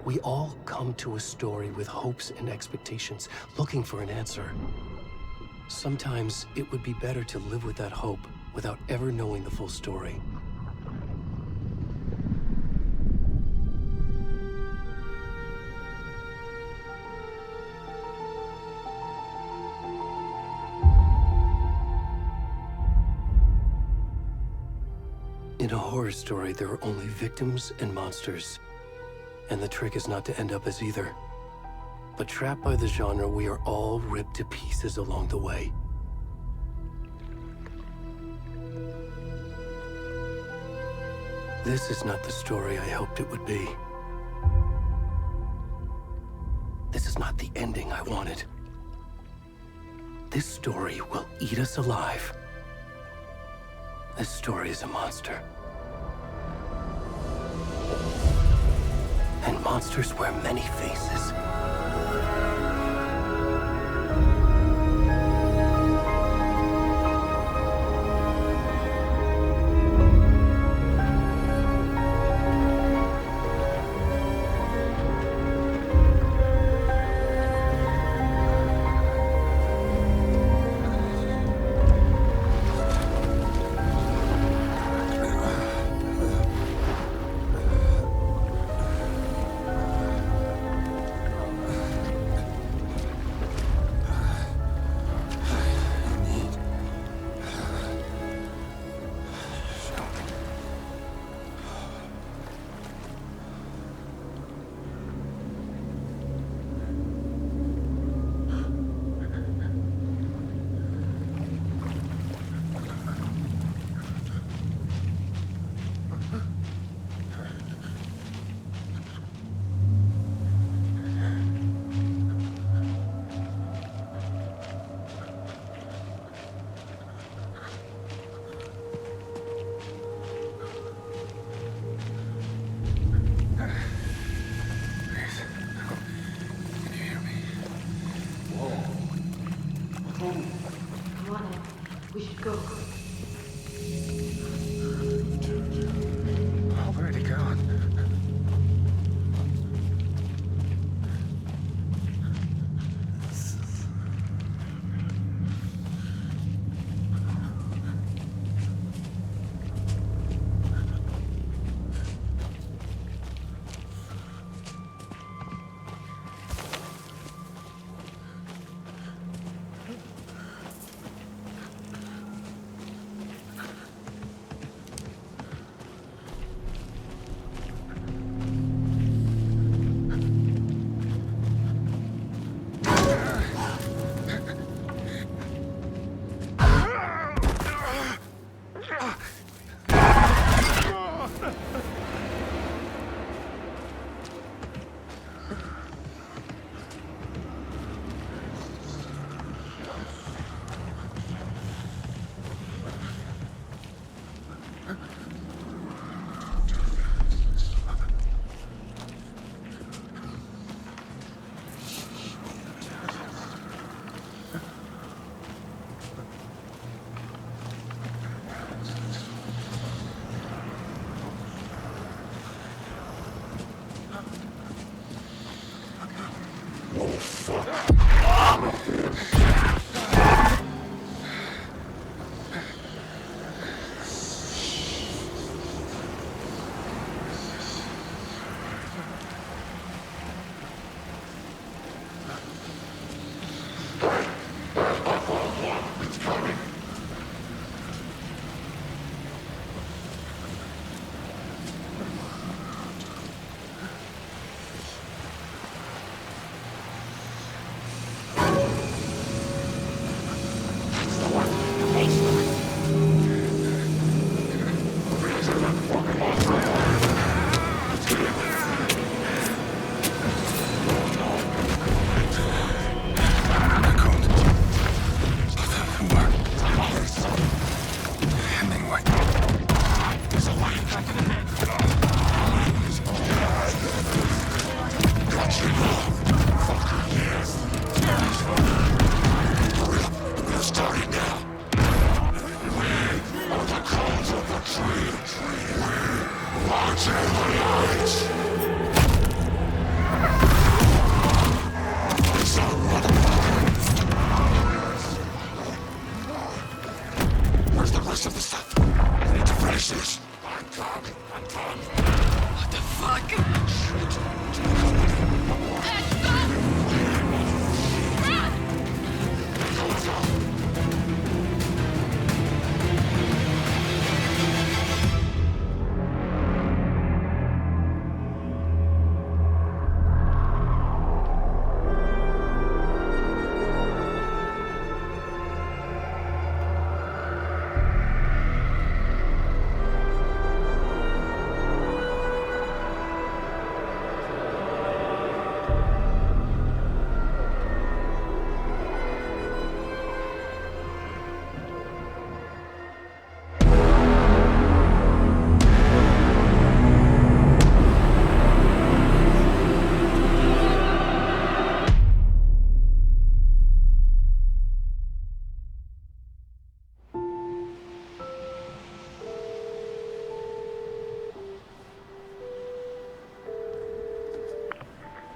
We all come to a story with hopes and expectations, looking for an answer. Sometimes it would be better to live with that hope without ever knowing the full story. In a horror story, there are only victims and monsters. And the trick is not to end up as either. But trapped by the genre, we are all ripped to pieces along the way. This is not the story I hoped it would be. This is not the ending I wanted. This story will eat us alive. This story is a monster. And monsters wear many faces.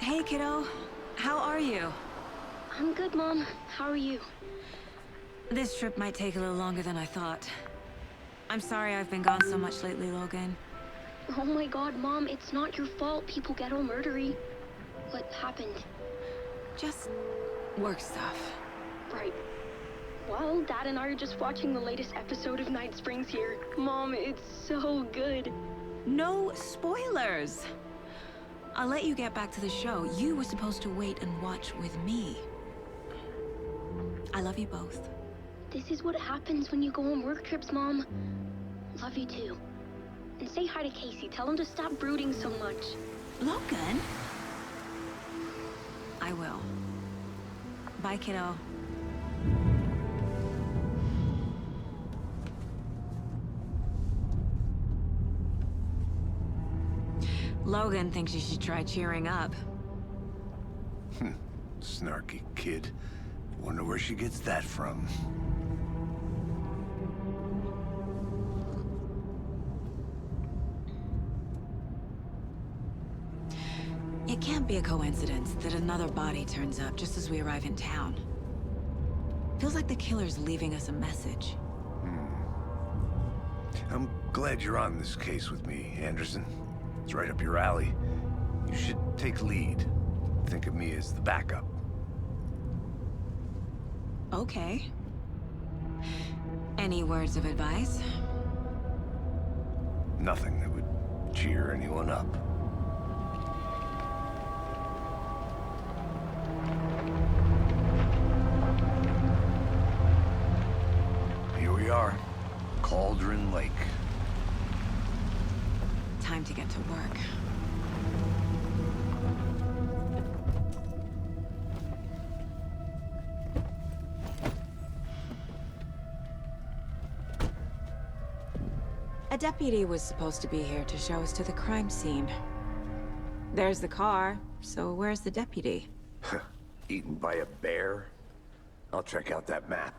Hey, kiddo. How are you? I'm good, Mom. How are you? This trip might take a little longer than I thought. I'm sorry I've been gone so much lately, Logan. Oh my god, Mom, it's not your fault people get all murdery. What happened? Just work stuff. Right. Well, Dad and I are just watching the latest episode of Night Springs here. Mom, it's so good. No spoilers! I'll let you get back to the show. You were supposed to wait and watch with me. I love you both. This is what happens when you go on work trips, Mom. Love you too. And say hi to Casey. Tell him to stop brooding so much. Logan? I will. Bye, kiddo. Logan thinks you should try cheering up. Snarky kid. Wonder where she gets that from. It can't be a coincidence that another body turns up just as we arrive in town. Feels like the killer's leaving us a message. I'm glad you're on this case with me, Anderson. It's right up your alley. You should take lead. Think of me as the backup. Okay. Any words of advice? Nothing that would cheer anyone up. Here we are. Cauldron Lake. Time to get to work. A deputy was supposed to be here to show us to the crime scene. There's the car, so where's the deputy? Eaten by a bear? I'll check out that map.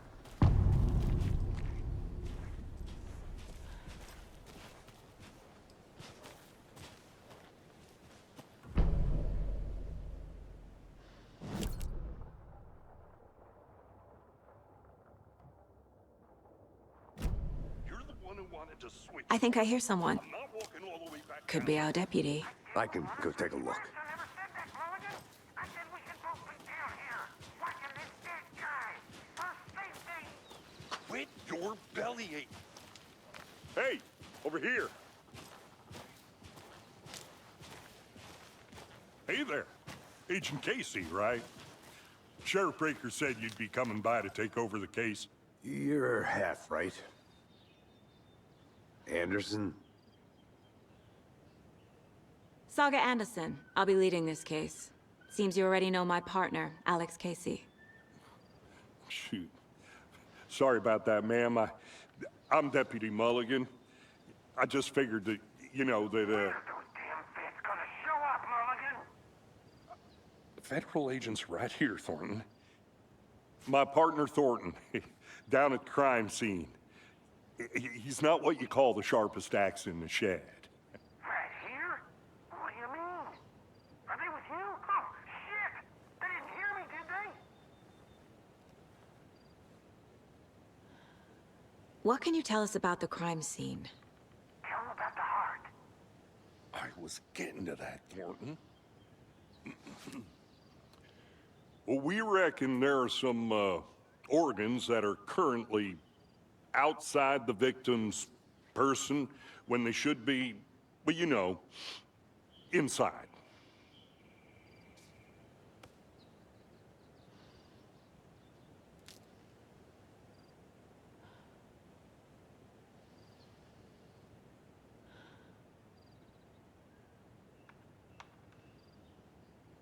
I think I hear someone. Could be our deputy. I can go take a look. Quit your bellyaching. Hey, over here. Hey there. Agent Casey, right? Sheriff Breaker said you'd be coming by to take over the case. You're half right. Anderson? Saga Anderson. I'll be leading this case. Seems you already know my partner, Alex Casey. Shoot. Sorry about that, ma'am. I'm Deputy Mulligan. I just figured that, you know, that, Where's those damn feds gonna show up, Mulligan? federal agent's right here, Thornton. My partner, Thornton, down at the crime scene. He's not what you call the sharpest axe in the shed. Right here? What do you mean? Are they with you? Oh, shit! They didn't hear me, did they? What can you tell us about the crime scene? Tell them about the heart. I was getting to that, Thornton. Well, we reckon there are some organs that are currently outside the victim's person when they should be, well, you know, inside.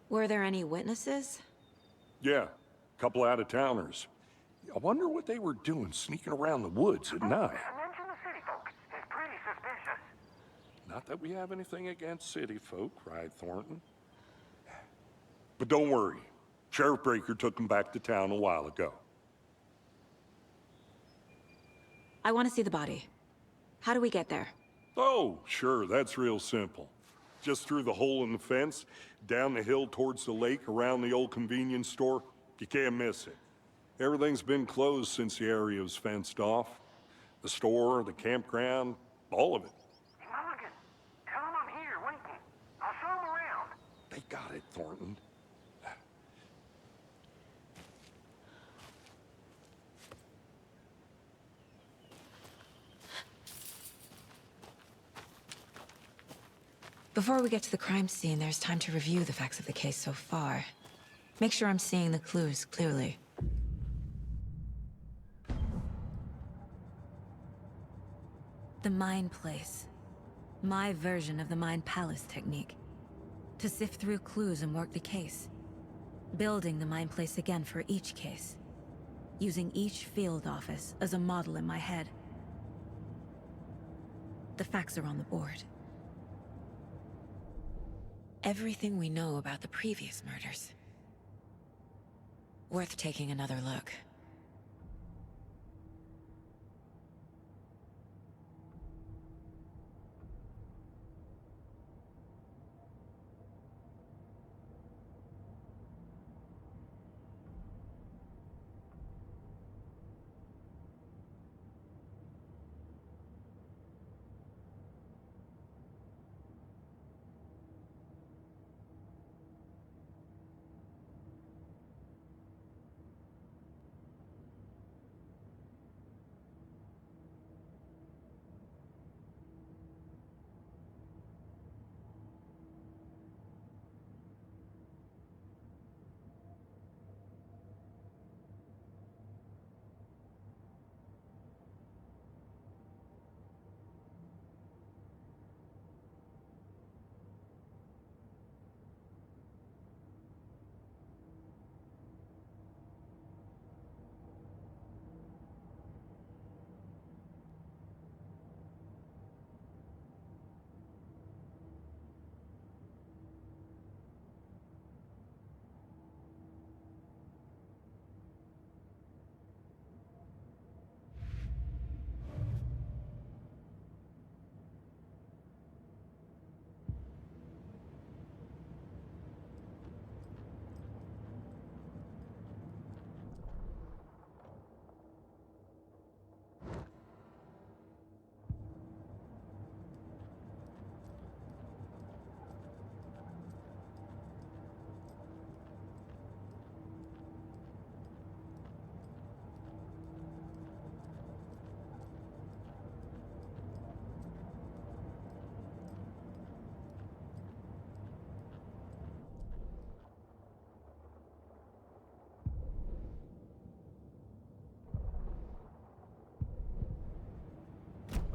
Were there any witnesses? Yeah, a couple out-of-towners. I wonder what they were doing sneaking around the woods at night. Mention the city folk. It's pretty suspicious. Not that we have anything against city folk, right, Thornton? But don't worry. Sheriff Breaker took them back to town a while ago. I want to see the body. How do we get there? Oh, sure, that's real simple. Just through the hole in the fence, down the hill towards the lake, around the old convenience store. You can't miss it. Everything's been closed since the area was fenced off. The store, the campground, all of it. Mulligan, tell him I'm here waiting. I'll show him around. They got it, Thornton. Before we get to the crime scene, there's time to review the facts of the case so far. Make sure I'm seeing the clues clearly. The Mind Place. My version of the Mind Palace technique. To sift through clues and work the case. Building the Mind Place again for each case. Using each field office as a model in my head. The facts are on the board. Everything we know about the previous murders. Worth taking another look.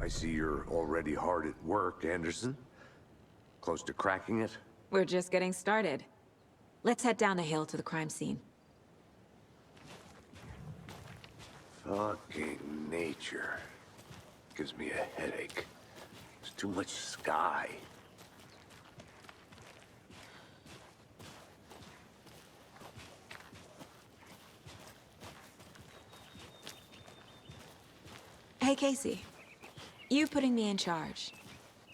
I see you're already hard at work, Anderson. Close to cracking it? We're just getting started. Let's head down the hill to the crime scene. Fucking nature. Gives me a headache. There's too much sky. Hey, Casey. You putting me in charge.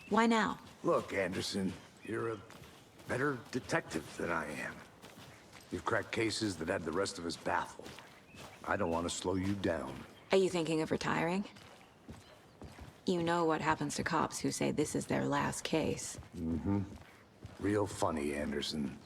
Why now? Look, Anderson, you're a better detective than I am. You've cracked cases that had the rest of us baffled. I don't want to slow you down. Are you thinking of retiring? You know what happens to cops who say this is their last case. Real funny, Anderson.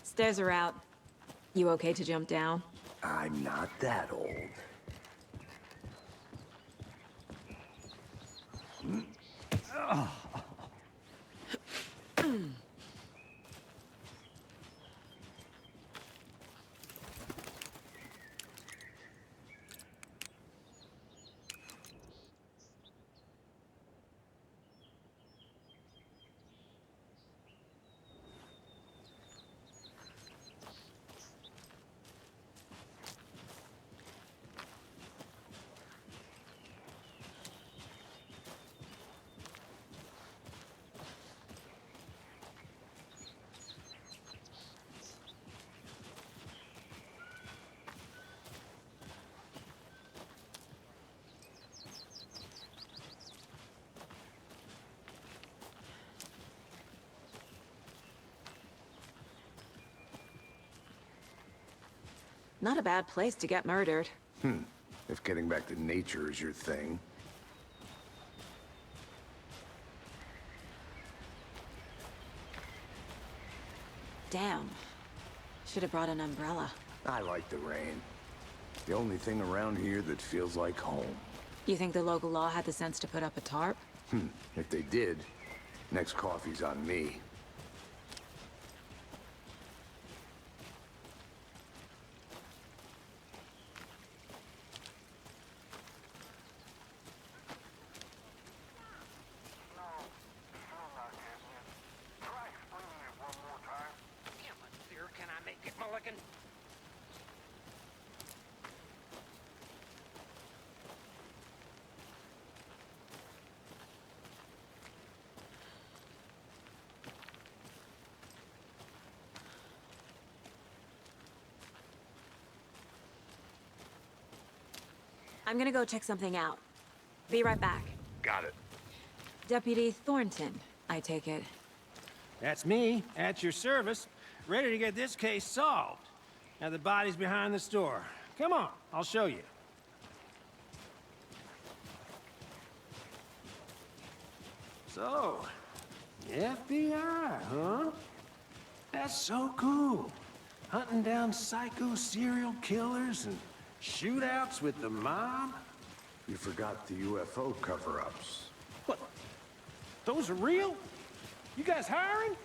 Stairs are out. You okay to jump down? I'm not that old. Not a bad place to get murdered. If getting back to nature is your thing. Damn. Should have brought an umbrella. I like the rain. The only thing around here that feels like home. You think the local law had the sense to put up a tarp? If they did, next coffee's on me. Can I make it, Mulligan? I'm gonna go check something out. Be right back. Got it. Deputy Thornton, I take it. That's me, at your service, ready to get this case solved. Now the body's behind the store. Come on, I'll show you. So, FBI, huh? That's so cool. Hunting down psycho serial killers and shootouts with the mob. You forgot the UFO cover-ups. What? Those are real? You guys hiring?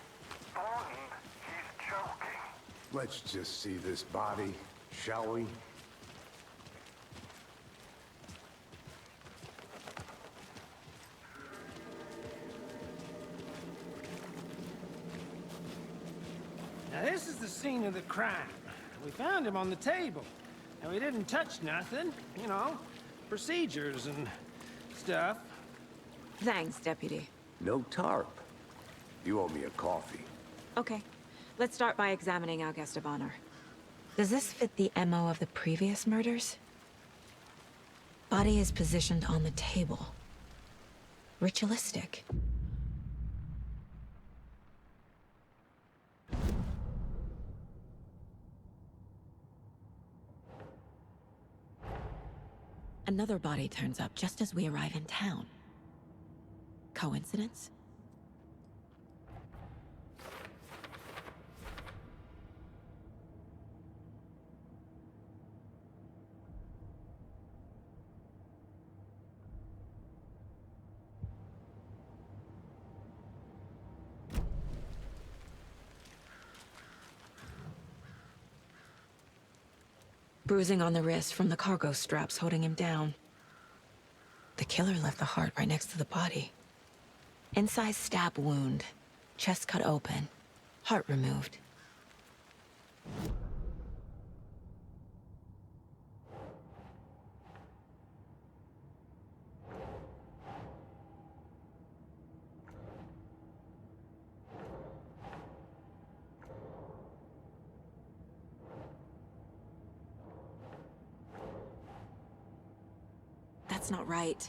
Thornton, he's joking. Let's just see this body, shall we? Now this is the scene of the crime. We found him on the table. And we didn't touch nothing, you know, procedures and stuff. Thanks, Deputy. No tarp. You owe me a coffee. Okay. Let's start by examining our guest of honor. Does this fit the MO of the previous murders? Body is positioned on the table. Ritualistic. Another body turns up just as we arrive in town. Coincidence? Bruising on the wrist from the cargo straps holding him down. The killer left the heart right next to the body. Incised stab wound. Chest cut open. Heart removed. That's not right.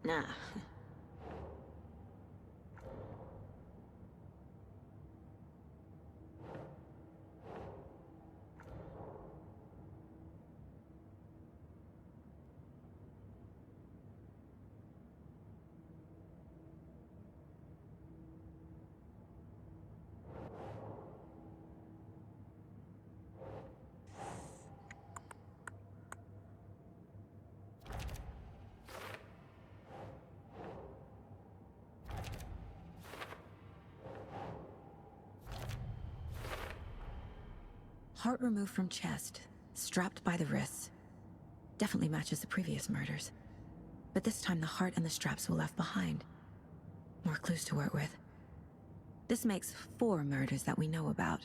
Nah. Heart removed from chest, strapped by the wrists. Definitely matches the previous murders. But this time the heart and the straps were left behind. More clues to work with. This makes 4 murders that we know about.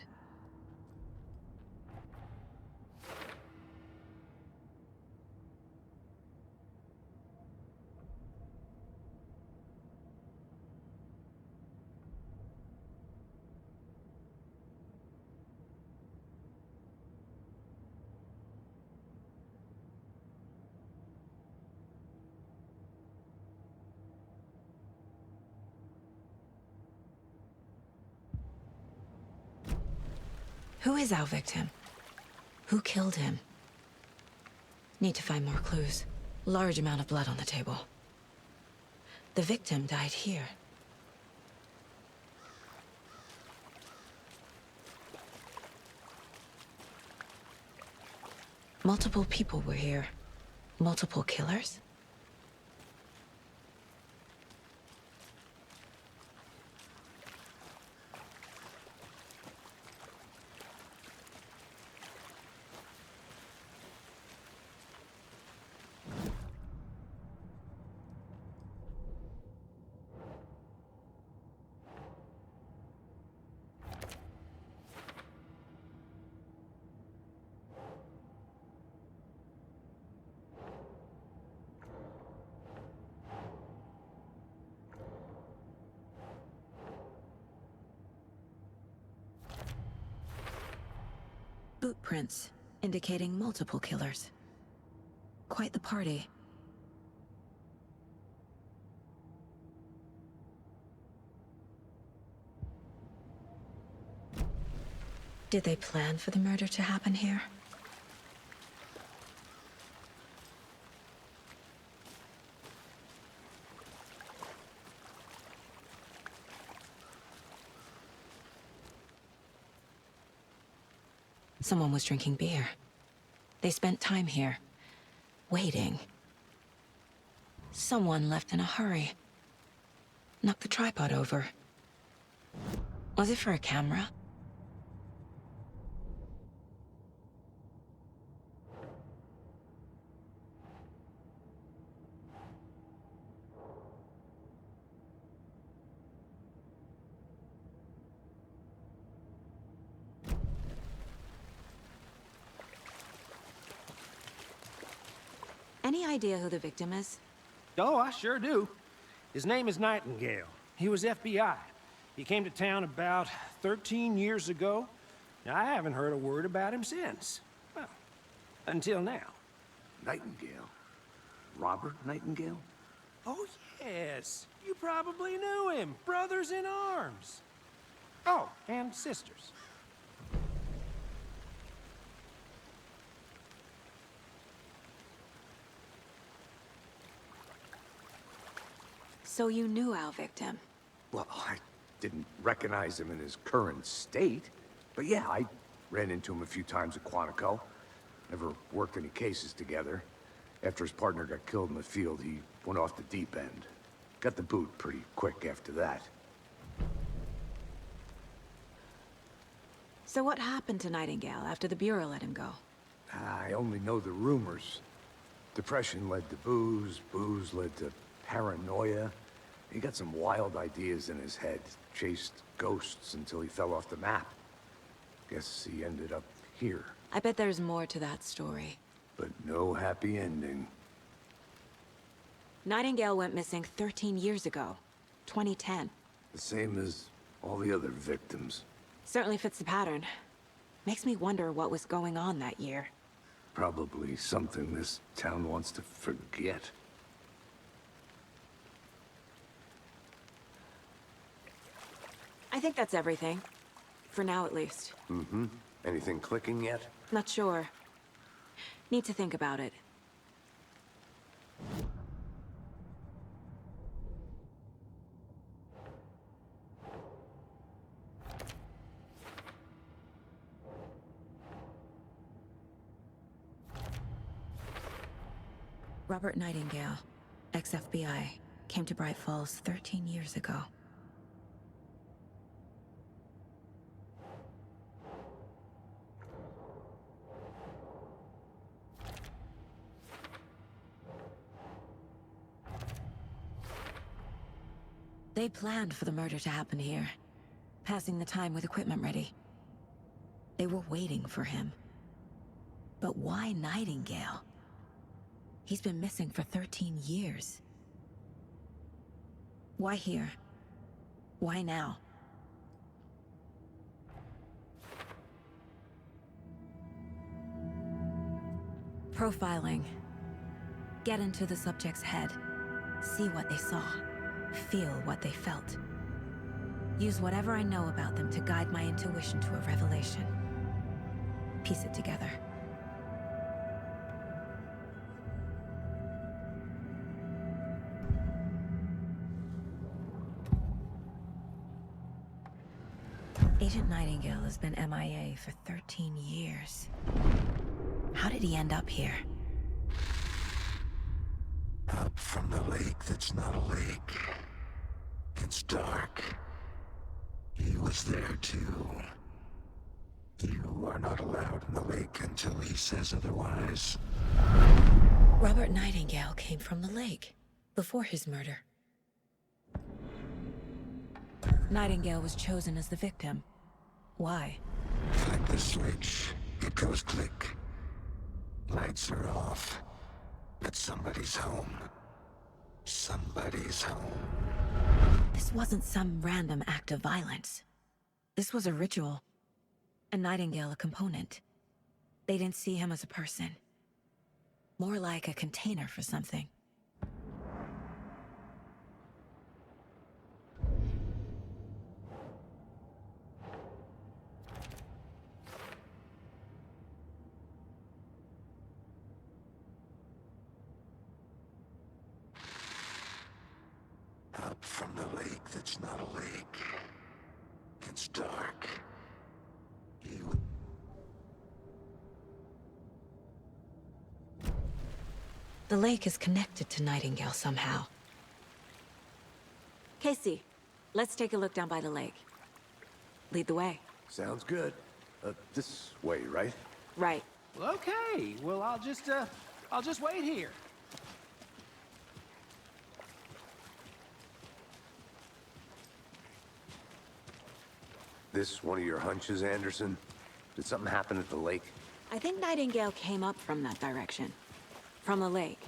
Who is our victim? Who killed him? Need to find more clues. Large amount of blood on the table. The victim died here. Multiple people were here. Multiple killers? Boot prints, indicating multiple killers. Quite the party. Did they plan for the murder to happen here? Someone was drinking beer. They spent time here, waiting. Someone left in a hurry. Knocked the tripod over. Was it for a camera? Any idea who the victim is? Oh, I sure do. His name is Nightingale. He was FBI. He came to town about 13 years ago. I haven't heard a word about him since. Well, until now. Nightingale? Robert Nightingale? Oh, yes. You probably knew him. Brothers in arms. Oh, and sisters. So you knew our victim? Well, I didn't recognize him in his current state. But yeah, I ran into him a few times at Quantico. Never worked any cases together. After his partner got killed in the field, he went off the deep end. Got the boot pretty quick after that. So what happened to Nightingale after the Bureau let him go? I only know the rumors. Depression led to booze, booze led to paranoia. He got some wild ideas in his head, chased ghosts until he fell off the map. Guess he ended up here. I bet there's more to that story. But no happy ending. Nightingale went missing 13 years ago. 2010. The same as all the other victims. Certainly fits the pattern. Makes me wonder what was going on that year. Probably something this town wants to forget. I think that's everything. For now, at least. Mm-hmm. Anything clicking yet? Not sure. Need to think about it. Robert Nightingale, ex-FBI, came to Bright Falls 13 years ago. They planned for the murder to happen here, passing the time with equipment ready. They were waiting for him. But why Nightingale? He's been missing for 13 years. Why here? Why now? Profiling. Get into the subject's head. See what they saw. Feel what they felt. Use whatever I know about them to guide my intuition to a revelation. Piece it together. Agent Nightingale has been MIA for 13 years. How did he end up here? Up from the lake that's not a lake. It's dark. He was there too. You are not allowed in the lake until he says otherwise. Robert Nightingale came from the lake, before his murder. Nightingale was chosen as the victim. Why? Like the switch, it goes click. Lights are off. But somebody's home. Somebody's home. This wasn't some random act of violence. This was a ritual. And Nightingale a component. They didn't see him as a person. More like a container for something. Up from the lake that's not a lake. It's dark. You... The lake is connected to Nightingale somehow. Casey, let's take a look down by the lake. Lead the way. Sounds good. This way, right? Right. Well, okay. Well, I'll just wait here. This one of your hunches, Anderson? Did something happen at the lake? I think Nightingale came up from that direction. From the lake.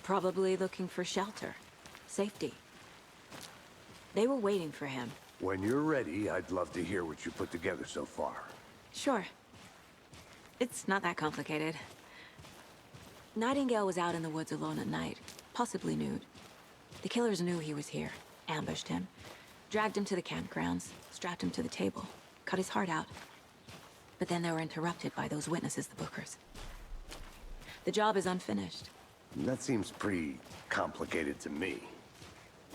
Probably looking for shelter. Safety. They were waiting for him. When you're ready, I'd love to hear what you put together so far. Sure. It's not that complicated. Nightingale was out in the woods alone at night, possibly nude. The killers knew he was here, ambushed him, dragged him to the campgrounds, strapped him to the table, cut his heart out. But then they were interrupted by those witnesses, the Bookers. The job is unfinished. That seems pretty complicated to me.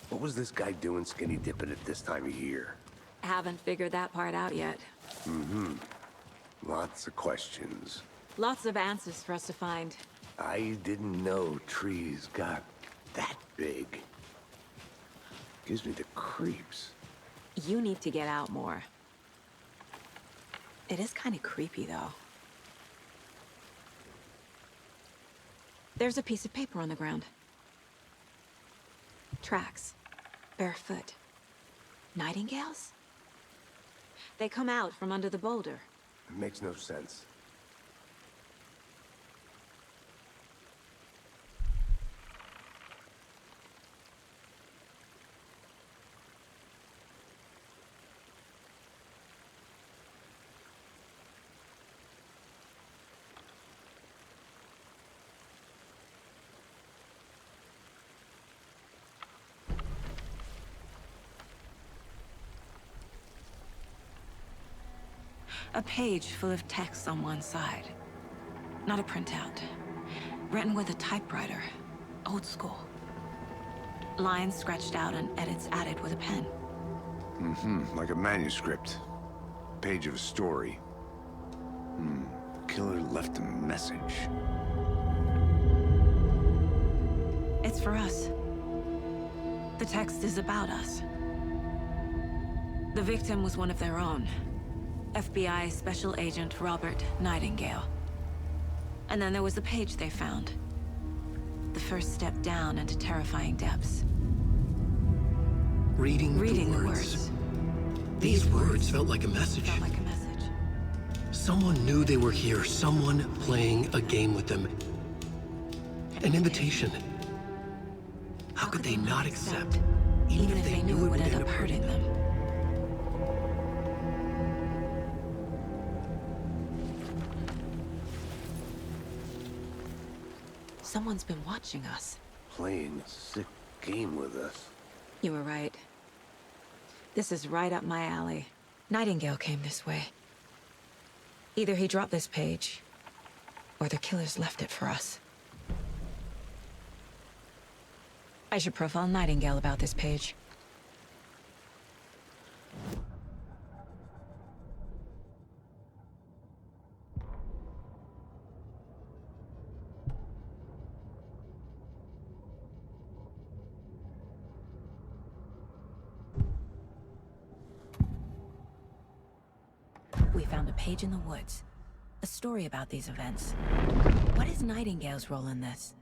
What was this guy doing skinny dipping at this time of year? Haven't figured that part out yet. Mm-hmm. Lots of questions. Lots of answers for us to find. I didn't know trees got that big. Gives me the creeps. You need to get out more. It is kind of creepy, though. There's a piece of paper on the ground. Tracks. Barefoot. Nightingales? They come out from under the boulder. It makes no sense. A page full of text on one side. Not a printout. Written with a typewriter. Old school. Lines scratched out and edits added with a pen. Like a manuscript. Page of a story. The killer left a message. It's for us. The text is about us. The victim was one of their own. FBI Special Agent Robert Nightingale. And then there was the page they found. The first step down into terrifying depths. Reading the words. These words felt like a message. Felt like a message. Someone knew they were here, someone playing a game with them. An invitation. How could they not accept, even if they knew it would end up hurting them? Someone's been watching us. Playing a sick game with us. You were right. This is right up my alley. Nightingale came this way. Either he dropped this page, or the killers left it for us. I should profile Nightingale about this page. We found a page in the woods. A story about these events. What is Nightingale's role in this?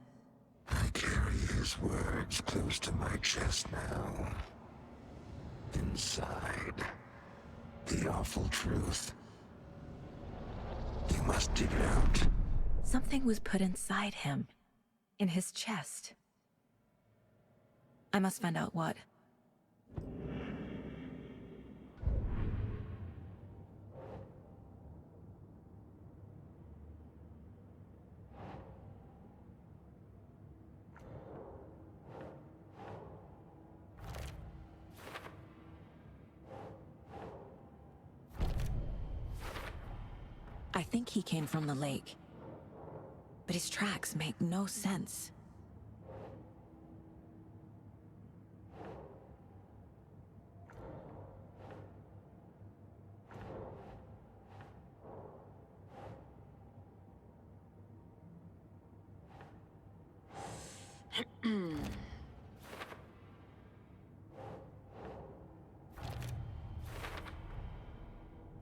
I carry his words close to my chest now. Inside, the awful truth. You must dig it out. Something was put inside him. In his chest. I must find out what. I think he came from the lake. But his tracks make no sense.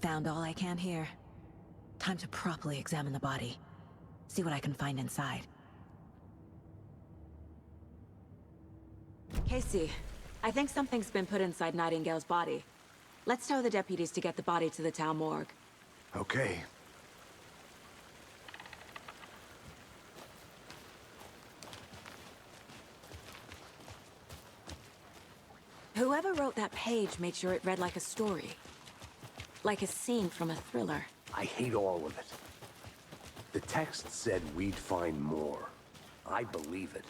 Found all I can here. Time to properly examine the body. See what I can find inside. Casey, I think something's been put inside Nightingale's body. Let's tell the deputies to get the body to the town morgue. Okay. Whoever wrote that page made sure it read like a story. Like a scene from a thriller. I hate all of it. The text said we'd find more. I believe it.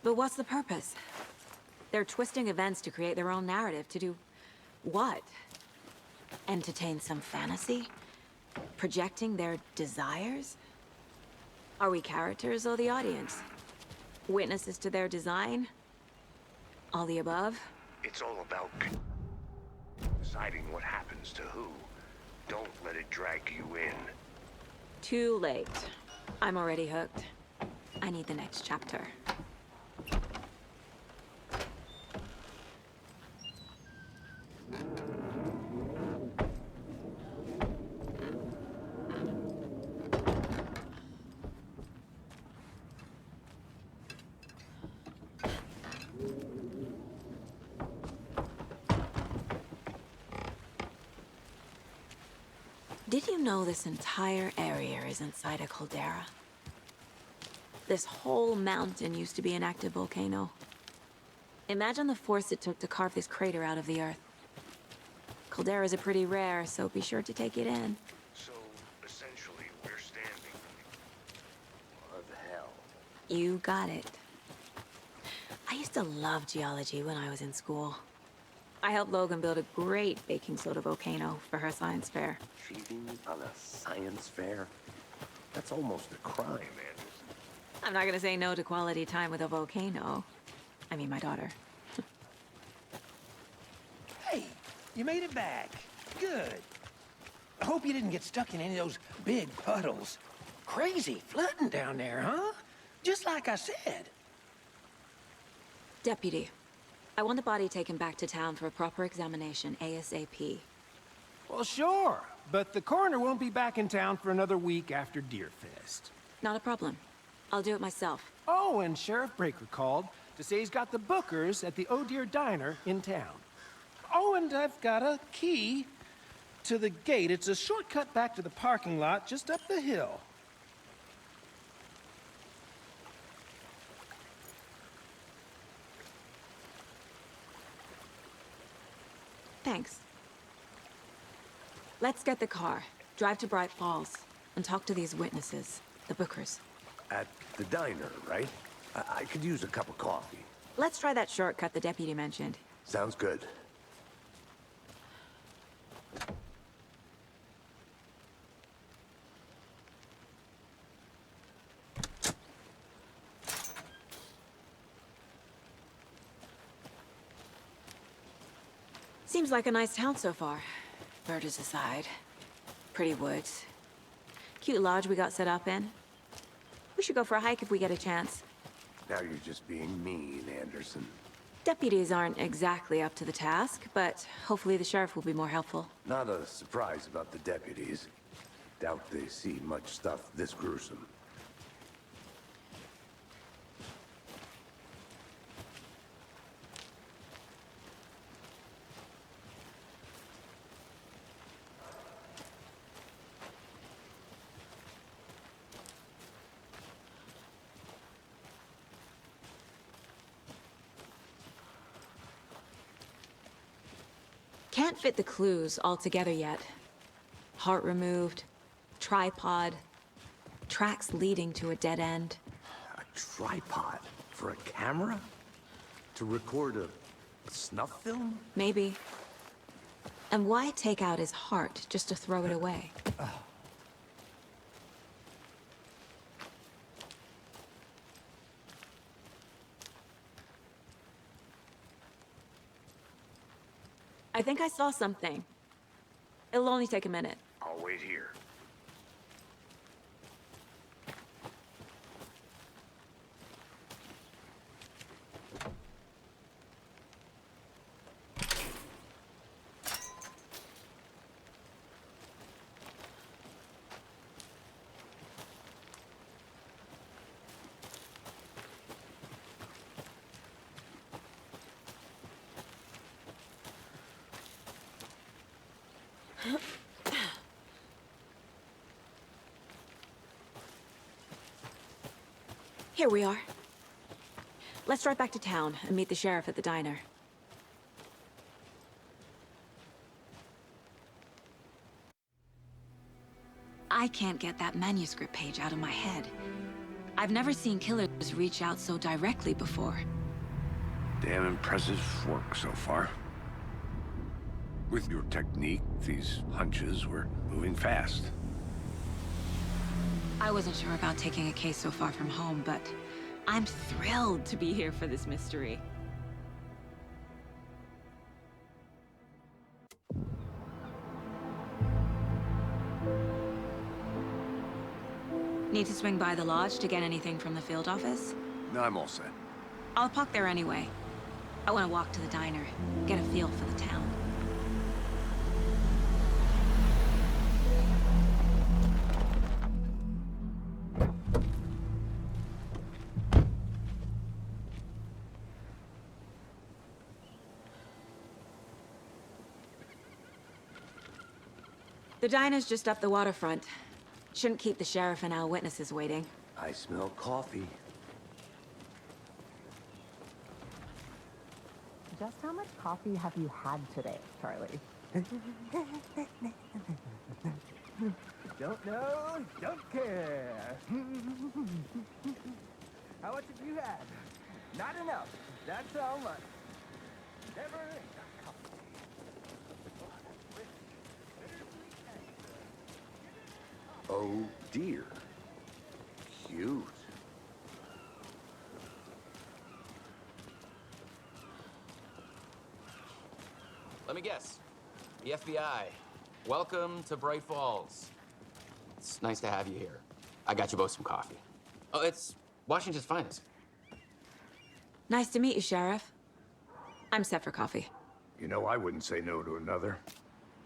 But what's the purpose? They're twisting events to create their own narrative to do... what? Entertain some fantasy? Projecting their desires? Are we characters or the audience? Witnesses to their design? All the above? It's all about deciding what happens to who. Don't let it drag you in. Too late. I'm already hooked. I need the next chapter. Did you know this entire area is inside a caldera? This whole mountain used to be an active volcano. Imagine the force it took to carve this crater out of the earth. Calderas are pretty rare, so be sure to take it in. So, essentially, we're standing... What the hell? You got it. I used to love geology when I was in school. I helped Logan build a great baking soda volcano for her science fair. Cheating on a science fair? That's almost a crime, Anderson. I'm not gonna say no to quality time with a volcano. I mean, my daughter. Hey, you made it back. Good. I hope you didn't get stuck in any of those big puddles. Crazy flooding down there, huh? Just like I said. Deputy, I want the body taken back to town for a proper examination, ASAP. Well, sure. But the coroner won't be back in town for another week after Deerfest. Not a problem. I'll do it myself. Oh, and Sheriff Breaker called to say he's got the Bookers at the Oh Dear Diner in town. Oh, and I've got a key to the gate. It's a shortcut back to the parking lot just up the hill. Thanks. Let's get the car, drive to Bright Falls, and talk to these witnesses, the Bookers. At the diner, right? I could use a cup of coffee. Let's try that shortcut the deputy mentioned. Sounds good. Seems like a nice town so far. Murders aside. Pretty woods. Cute lodge we got set up in. We should go for a hike if we get a chance. Now you're just being mean, Anderson. Deputies aren't exactly up to the task, but hopefully the sheriff will be more helpful. Not a surprise about the deputies. Doubt they see much stuff this gruesome. Can't fit the clues all together yet. Heart removed, tripod, tracks leading to a dead end. A tripod? For a camera? To record a snuff film? Maybe. And why take out his heart just to throw it away? I think I saw something. It'll only take a minute. I'll wait here. Here we are. Let's drive back to town and meet the sheriff at the diner. I can't get that manuscript page out of my head. I've never seen killers reach out so directly before. Damn impressive work so far. With your technique, these hunches were moving fast. I wasn't sure about taking a case so far from home, but I'm thrilled to be here for this mystery. Need to swing by the lodge to get anything from the field office? No, I'm all set. I'll park there anyway. I want to walk to the diner, get a feel for the town. The diner's just up the waterfront. Shouldn't keep the sheriff and our witnesses waiting. I smell coffee. Just how much coffee have you had today, Charlie? Don't know, don't care. How much have you had? Not enough. That's how much. Never enough coffee. Oh dear. Cute. Let me guess. The FBI. Welcome to Bright Falls. It's nice to have you here. I got you both some coffee. Oh, it's Washington's finest. Nice to meet you, Sheriff. I'm set for coffee. You know, I wouldn't say no to another.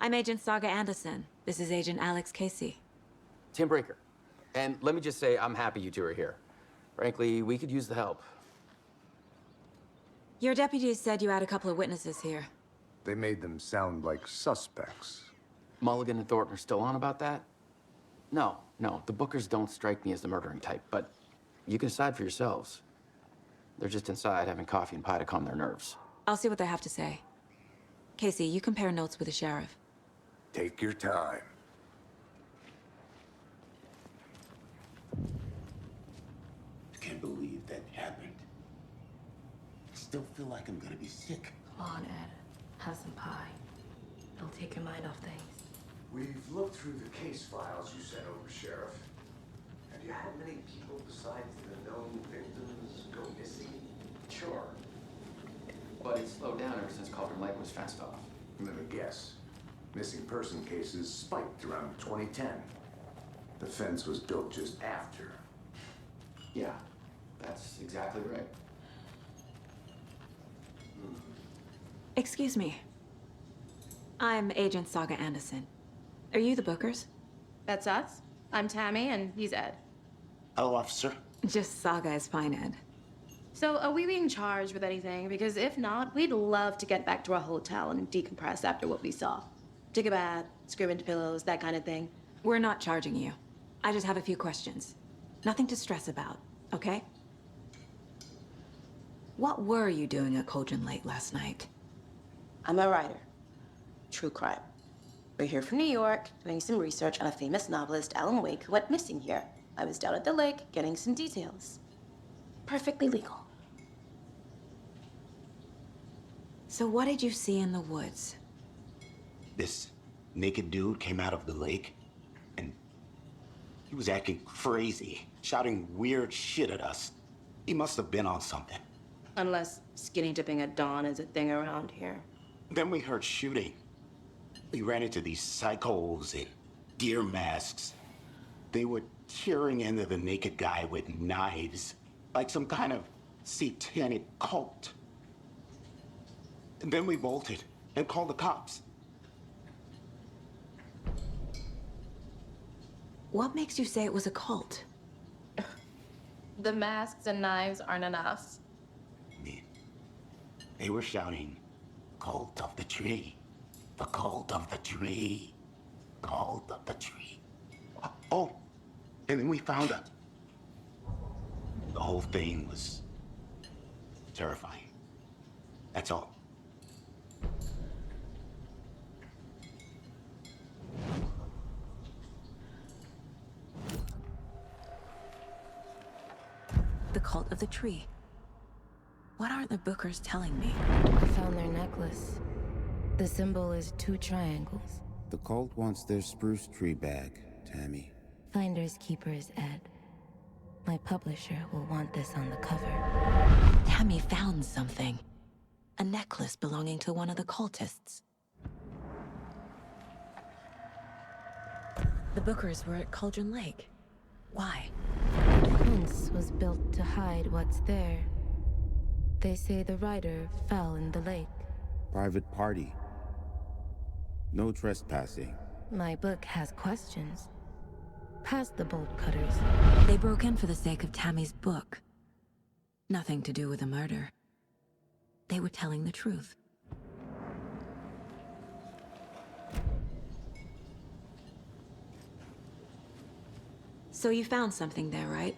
I'm Agent Saga Anderson. This is Agent Alex Casey. Tim Breaker. And let me just say, I'm happy you two are here. Frankly, we could use the help. Your deputies said you had a couple of witnesses here. They made them sound like suspects. Mulligan and Thornton are still on about that? No, the Bookers don't strike me as the murdering type, but you can decide for yourselves. They're just inside having coffee and pie to calm their nerves. I'll see what they have to say. Casey, you compare notes with the sheriff. Take your time. I can't believe that happened. I still feel like I'm gonna be sick. Come on, Ed. Have some pie. It'll take your mind off things. We've looked through the case files you sent over, Sheriff. Have you had many people besides the known victims go missing? Sure. But it's slowed down ever since Cauldron Lake was fenced off. Let me guess. Missing person cases spiked around 2010. The fence was built just after. Yeah, that's exactly right. Excuse me. I'm Agent Saga Anderson. Are you the Bookers? That's us. I'm Tammy, and he's Ed. Hello, officer. Just Saga is fine, Ed. So, are we being charged with anything? Because if not, we'd love to get back to our hotel and decompress after what we saw. Take a bath, scream into pillows, that kind of thing. We're not charging you. I just have a few questions. Nothing to stress about, okay? What were you doing at Cauldron Lake last night? I'm a writer. True crime. We're here from New York, doing some research on a famous novelist, Alan Wake, who went missing here. I was down at the lake, getting some details. Perfectly legal. So what did you see in the woods? This naked dude came out of the lake, and he was acting crazy, shouting weird shit at us. He must have been on something. Unless skinny dipping at dawn is a thing around here. Then we heard shooting. We ran into these psychos in deer masks. They were tearing into the naked guy with knives, like some kind of satanic cult. And then we bolted and called the cops. What makes you say it was a cult? The masks and knives aren't enough. I mean, they were shouting, "Cult of the tree, the cult of the tree, cult of the tree." Oh, and then we found her. The whole thing was terrifying. That's all. The cult of the tree. What aren't the Bookers telling me? I found their necklace. The symbol is 2 triangles. The cult wants their spruce tree back, Tammy. Finders keepers, Ed. My publisher will want this on the cover. Tammy found something. A necklace belonging to one of the cultists. The Bookers were at Cauldron Lake. Why? The fence was built to hide what's there. They say the writer fell in the lake. Private party. No trespassing. My book has questions. Past the bolt cutters. They broke in for the sake of Tammy's book. Nothing to do with the murder. They were telling the truth. So you found something there, right?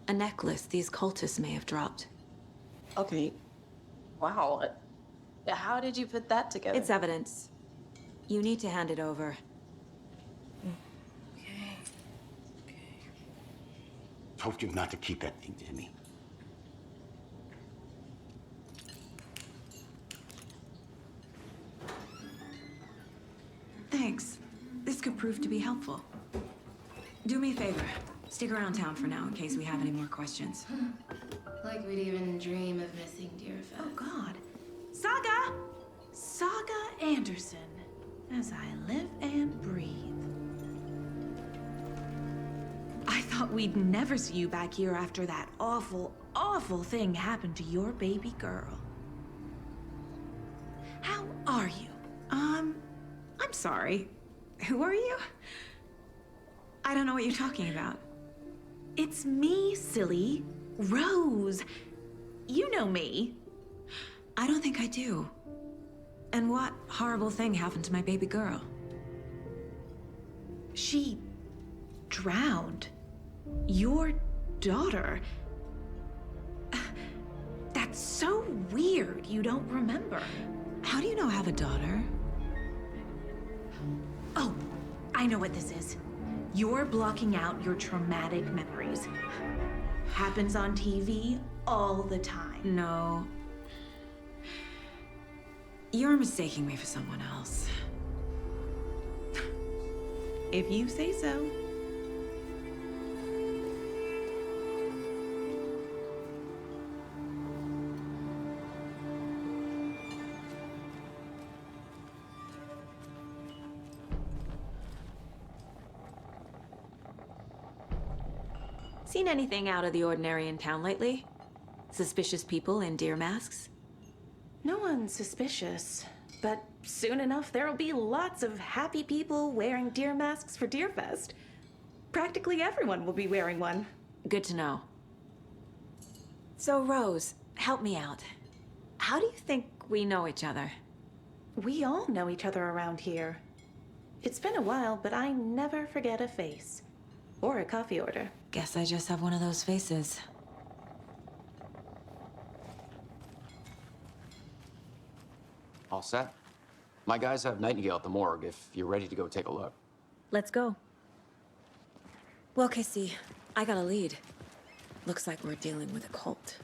A necklace these cultists may have dropped. Okay. Wow. How did you put that together? It's evidence. You need to hand it over. Okay. Told you not to keep that thing to me. Thanks. This could prove to be helpful. Do me a favor. Stick around town for now in case we have any more questions. Like we'd even dream of missing Deerfest. Oh, God. Saga! Saga Anderson. As I live and breathe. I thought we'd never see you back here after that awful, awful thing happened to your baby girl. How are you? I'm sorry. Who are you? I don't know what you're talking about. It's me, silly. Rose. You know me. I don't think I do. And what horrible thing happened to my baby girl? She drowned. Your daughter. That's so weird you don't remember. How do you know I have a daughter? Oh, I know what this is. You're blocking out your traumatic memories. Happens on TV all the time. No. You're mistaking me for someone else. If you say so. Seen anything out of the ordinary in town lately? Suspicious people in deer masks? No one's suspicious, but soon enough there'll be lots of happy people wearing deer masks for Deerfest. Practically everyone will be wearing one. Good to know. So, Rose, help me out. How do you think we know each other? We all know each other around here. It's been a while, but I never forget a face. Or a coffee order. Guess I just have one of those faces. All set? My guys have Nightingale at the morgue if you're ready to go take a look. Let's go. Well, Casey, I got a lead. Looks like we're dealing with a cult.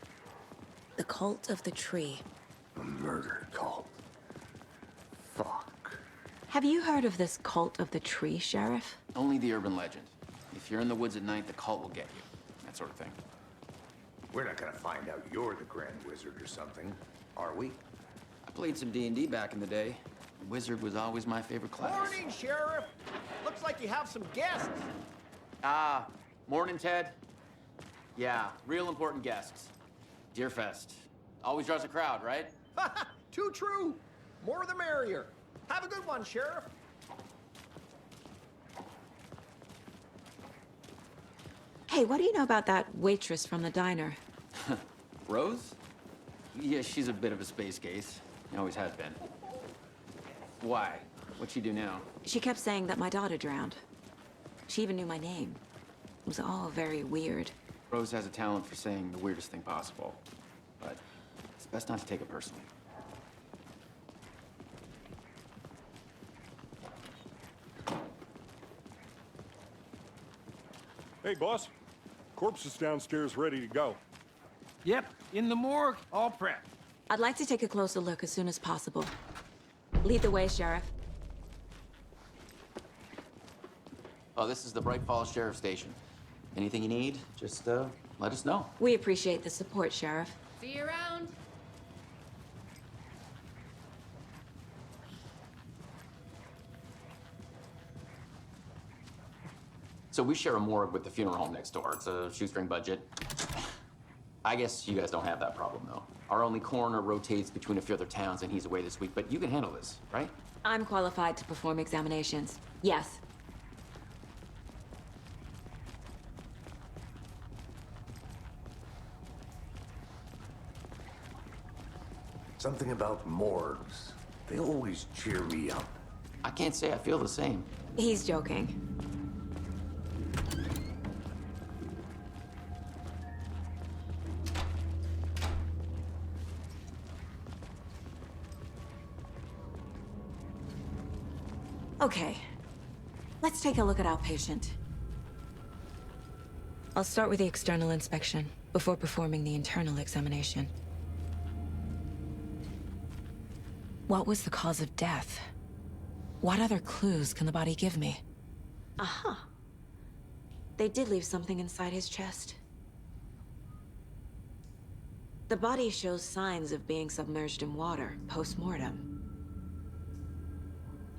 The cult of the tree. A murder cult. Fuck. Have you heard of this cult of the tree, Sheriff? Only the urban legend. If you're in the woods at night, the cult will get you. That sort of thing. We're not gonna find out you're the Grand Wizard or something, are we? I played some D&D back in the day. Wizard was always my favorite class. Morning, Sheriff. Looks like you have some guests. Morning, Ted. Yeah, real important guests. Deerfest. Always draws a crowd, right? Too true. More the merrier. Have a good one, Sheriff. Hey, what do you know about that waitress from the diner? Rose? Yeah, she's a bit of a space case. Always has been. Why? What'd she do now? She kept saying that my daughter drowned. She even knew my name. It was all very weird. Rose has a talent for saying the weirdest thing possible. But it's best not to take it personally. Hey, boss. Corpse is downstairs ready to go. Yep, in the morgue, all prepped. I'd like to take a closer look as soon as possible. Lead the way, Sheriff. Oh, this is the Bright Falls Sheriff Station. Anything you need, just let us know. We appreciate the support, Sheriff. See you around. So we share a morgue with the funeral home next door. It's a shoestring budget. I guess you guys don't have that problem, though. Our only coroner rotates between a few other towns, and he's away this week. But you can handle this, right? I'm qualified to perform examinations. Yes. Something about morgues. They always cheer me up. I can't say I feel the same. He's joking. Okay, let's take a look at our patient. I'll start with the external inspection before performing the internal examination. What was the cause of death? What other clues can the body give me? Aha. They did leave something inside his chest. The body shows signs of being submerged in water, post-mortem.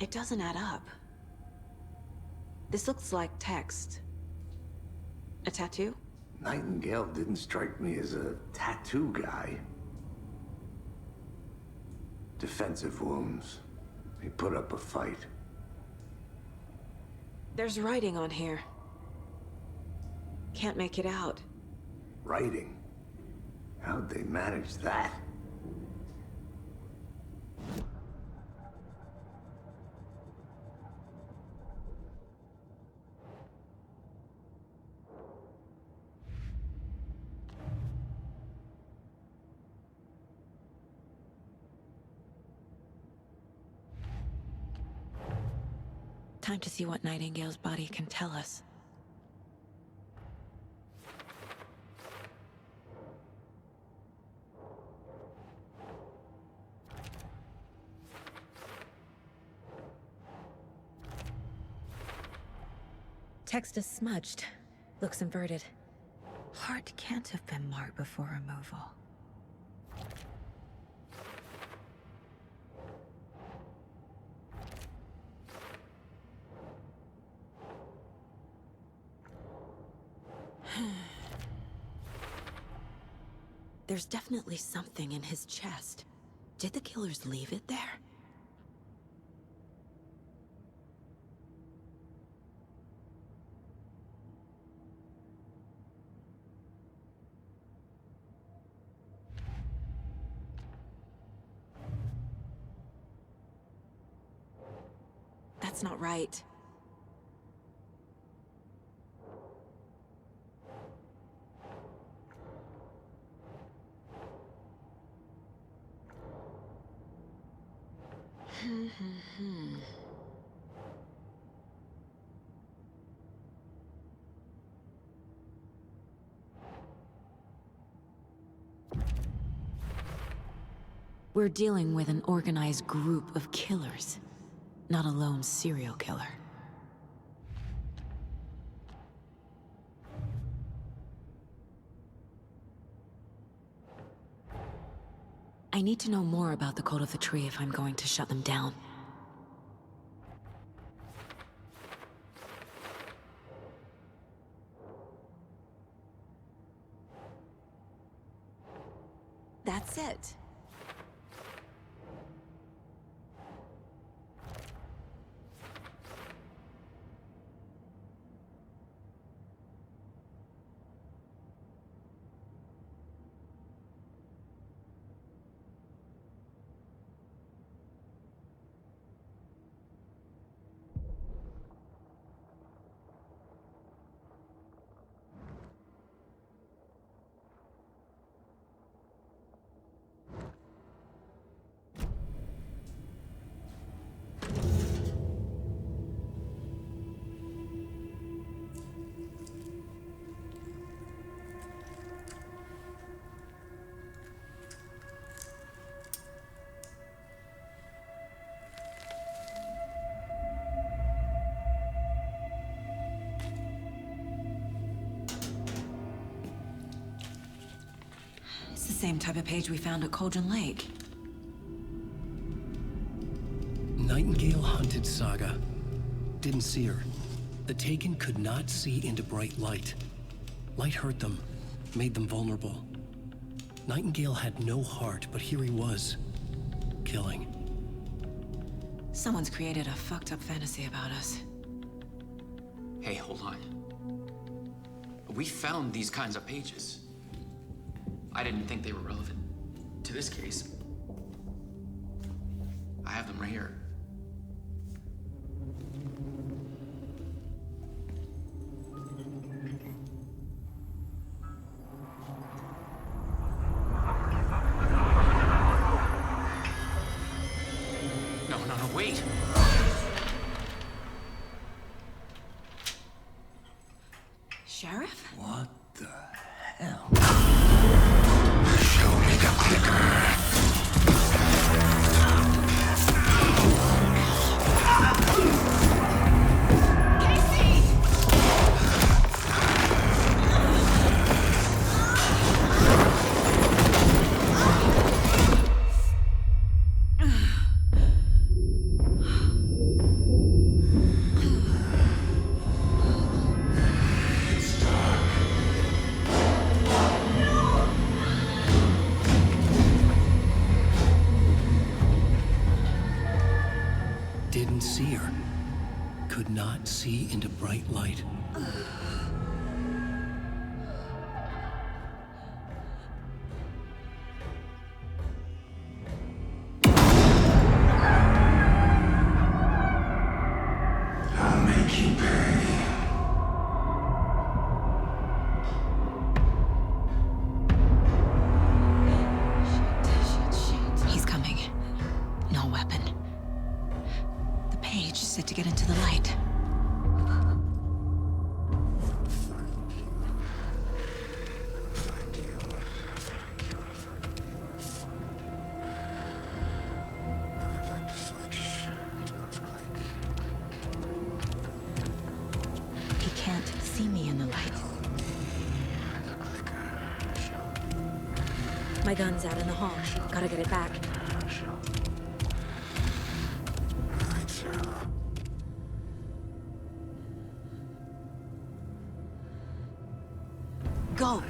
It doesn't add up. This looks like text. A tattoo? Nightingale didn't strike me as a tattoo guy. Defensive wounds. He put up a fight. There's writing on here. Can't make it out. Writing? How'd they manage that? Time to see what Nightingale's body can tell us. Text is smudged. Looks inverted. Heart can't have been marked before removal. There's definitely something in his chest. Did the killers leave it there? That's not right. We're dealing with an organized group of killers, not a lone serial killer. I need to know more about the Code of the Tree if I'm going to shut them down. That's it. Same type of page we found at Cauldron Lake. Nightingale hunted Saga. Didn't see her. The Taken could not see into bright light. Light hurt them, made them vulnerable. Nightingale had no heart, but here he was, killing. Someone's created a fucked up fantasy about us. Hey, hold on. We found these kinds of pages. I didn't think they were relevant to this case. I have them right here. No, wait! Sheriff? What the hell? Show me the clicker. cannot see into bright light. I'll make you pay. He's coming. No weapon. The page is set to get into the light. He can't see me in the light. My gun's out in the hall. Gotta get it back. Go!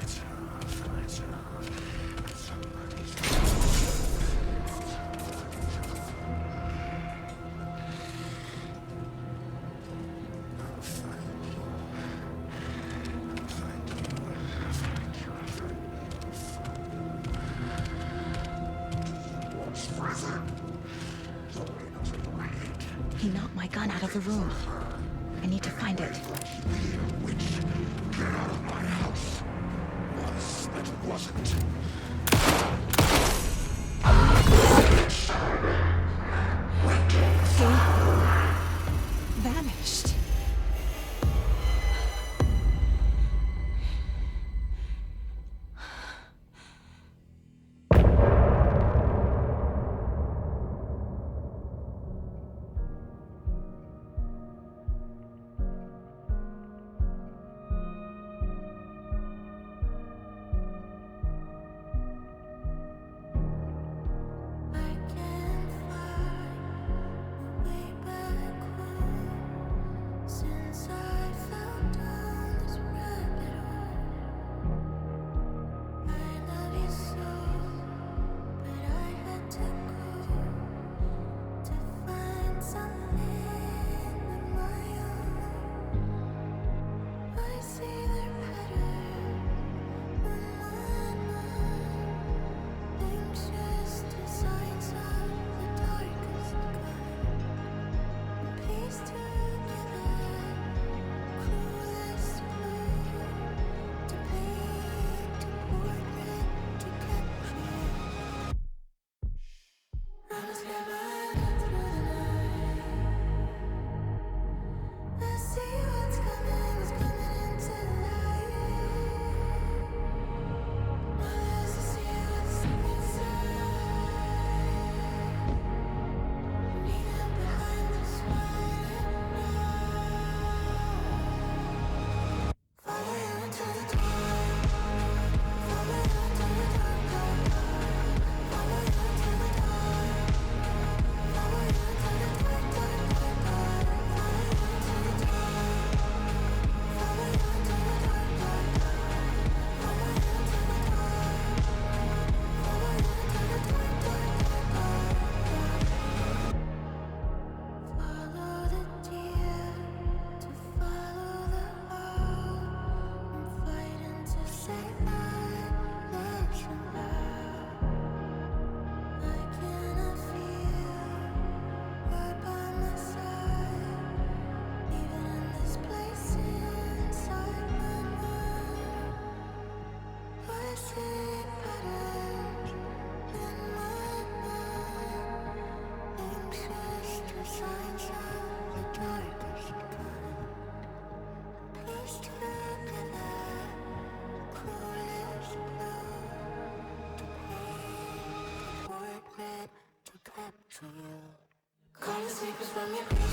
He knocked my gun out of the room. I need to find it. Get out of my house. Was that wasn't. He vanished. Call the sleepers from your